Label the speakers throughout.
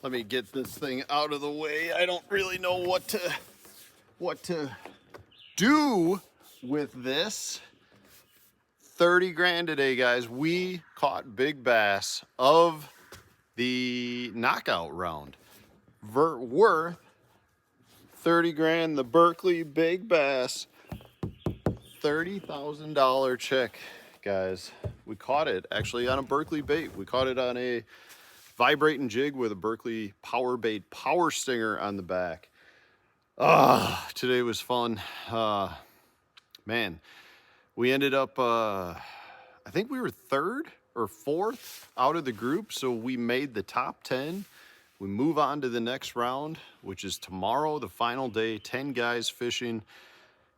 Speaker 1: Let me get this thing out of the way. I don't really know what to do with this. 30 grand today, guys. We caught big bass of the knockout round. Worth 30 grand, the Berkeley big bass, $30,000 check, guys. We caught it actually on a Berkeley bait. We caught it on a vibrating jig with a Berkeley power bait power stinger on the back. Today was fun. Man, we ended up, I think we were third or fourth out of the group. So we made the top 10. We move on to the next round, which is tomorrow, the final day, 10 guys fishing.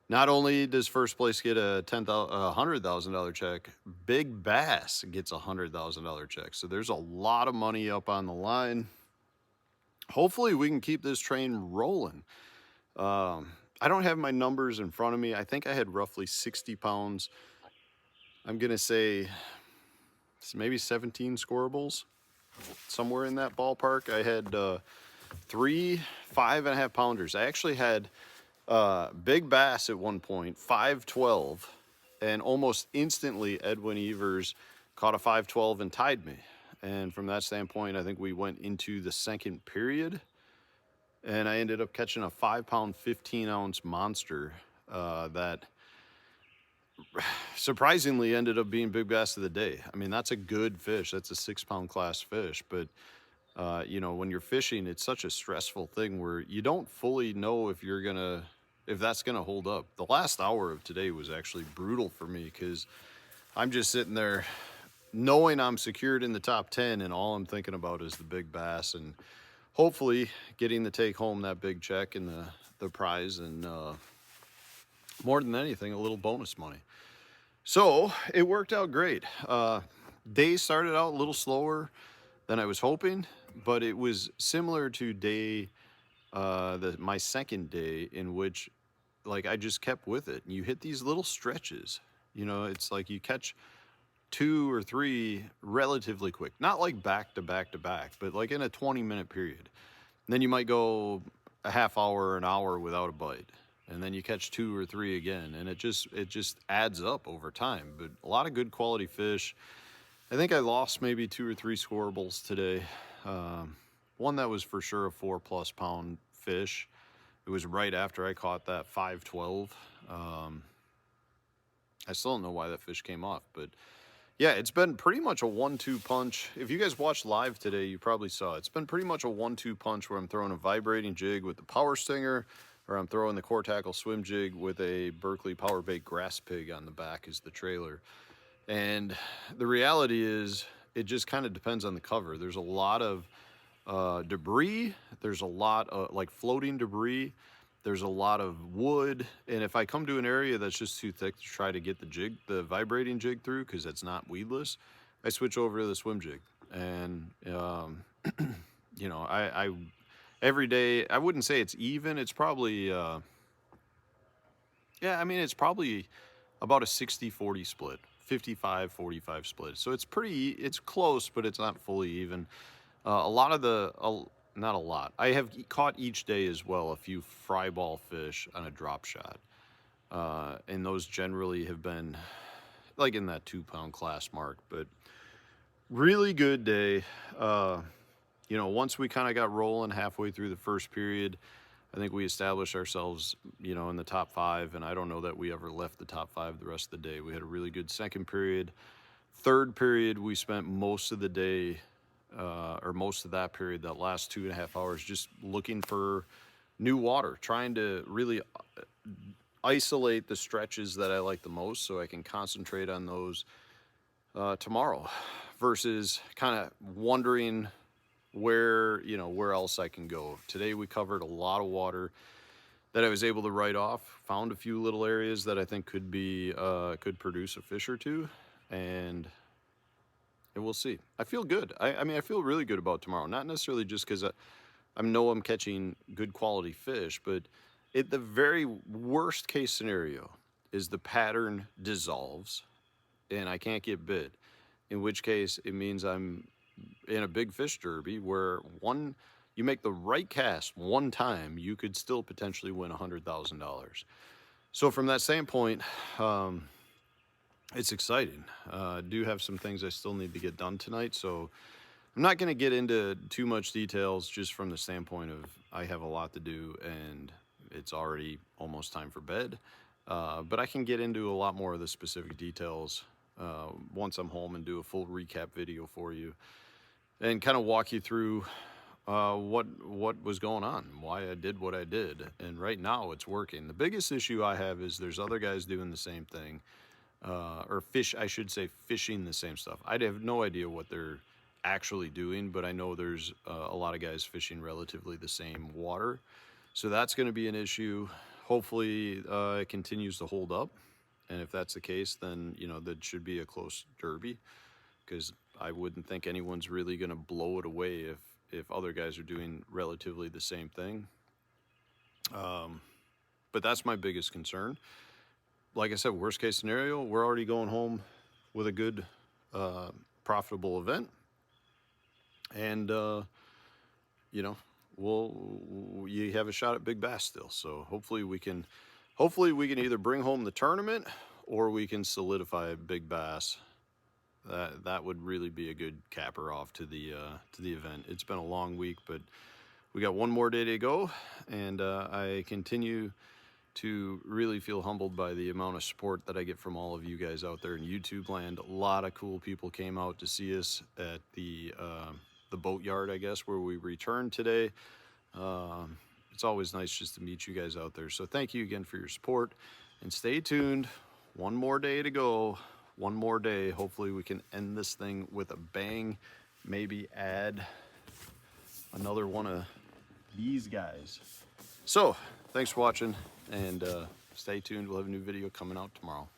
Speaker 1: Not only does first place get a $100,000 check, Big Bass gets a $100,000 check. So there's a lot of money up on the line. Hopefully we can keep this train rolling. I don't have my numbers in front of me. I think I had roughly 60 pounds. I'm going to say maybe 17 scorables, somewhere in that ballpark. I had 3 5.5 pounders. I actually had big bass at one point, 512, and almost instantly Edwin Evers caught a 512 and tied me. And from that standpoint, I think we went into the second period, and I ended up catching a 5-pound, 15-ounce monster that surprisingly ended up being big bass of the day. I mean, that's a good fish. That's a 6-pound class fish, but you know, when you're fishing, it's such a stressful thing where you don't fully know if that's gonna hold up. The last hour of today was actually brutal for me because I'm just sitting there knowing I'm secured in the top 10, and all I'm thinking about is the big bass and hopefully getting to take home that big check and the prize, and more than anything, a little bonus money. So it worked out great. Day started out a little slower than I was hoping, but it was similar to my second day, in which like I just kept with it. And you hit these little stretches, you know, it's like you catch 2 or 3 relatively quick, not like back to back to back, but like in a 20-minute period. And then you might go a half hour, an hour without a bite, and then you catch 2 or 3 again, and it just adds up over time. But a lot of good quality fish. I think I lost maybe 2 or 3 scorables today. One that was for sure a 4+ pound fish. It was right after I caught that 512. I still don't know why that fish came off, but yeah, it's been pretty much a 1-2 punch. If you guys watched live today, you probably saw it. It's been pretty much a 1-2 punch where I'm throwing a vibrating jig with the power stinger, or I'm throwing the core tackle swim jig with a Berkeley power bait grass pig on the back as the trailer. And the reality is, it just kind of depends on the cover. There's a lot of debris. There's a lot of like floating debris. There's a lot of wood. And if I come to an area that's just too thick to try to get the vibrating jig through, because it's not weedless, I switch over to the swim jig. And, you know, I every day, I wouldn't say it's even. It's probably, yeah, I mean, it's probably about a 60-40 split, 55-45 split. So it's close, but it's not fully even. Not a lot. I have caught each day as well a few fry ball fish on a drop shot. And those generally have been like in that 2-pound class mark, but really good day. You know, once we kind of got rolling halfway through the first period, I think we established ourselves, you know, in the top 5, and I don't know that we ever left the top 5 the rest of the day. We had a really good second period. Third period, we spent most of the day, or most of that period, that last 2.5 hours, just looking for new water, trying to really isolate the stretches that I like the most so I can concentrate on those tomorrow, versus kind of wondering where else I can go. Today we covered a lot of water that I was able to write off, found a few little areas that I think could produce a fish or two, and we'll see. I feel good. I mean, I feel really good about tomorrow, not necessarily just because I know I'm catching good quality fish, but the very worst case scenario is the pattern dissolves and I can't get bit, in which case it means I'm in a big fish derby where you make the right cast one time, you could still potentially win $100,000. So from that standpoint, it's exciting. I do have some things I still need to get done tonight, so I'm not going to get into too much details just from the standpoint of I have a lot to do and it's already almost time for bed. But I can get into a lot more of the specific details once I'm home and do a full recap video for you and kind of walk you through what was going on, why I did what I did. And right now it's working. The biggest issue I have is there's other guys doing the same thing, I should say fishing the same stuff. I have no idea what they're actually doing, but I know there's a lot of guys fishing relatively the same water. So that's going to be an issue. Hopefully it continues to hold up. And if that's the case, then, you know, that should be a close derby, because I wouldn't think anyone's really going to blow it away if other guys are doing relatively the same thing. But that's my biggest concern. Like I said, worst case scenario, we're already going home with a good, profitable event. And, you know, you have a shot at big bass still. So hopefully we can either bring home the tournament or we can solidify a big bass. That would really be a good capper off to the event. It's been a long week, but we got one more day to go, and I continue to really feel humbled by the amount of support that I get from all of you guys out there in YouTube land. A lot of cool people came out to see us at the boat yard, I guess, where we returned today. It's always nice just to meet you guys out there. So thank you again for your support, and stay tuned. One more day to go. One more day. Hopefully we can end this thing with a bang. Maybe add another one of these guys. So thanks for watching, and stay tuned. We'll have a new video coming out tomorrow.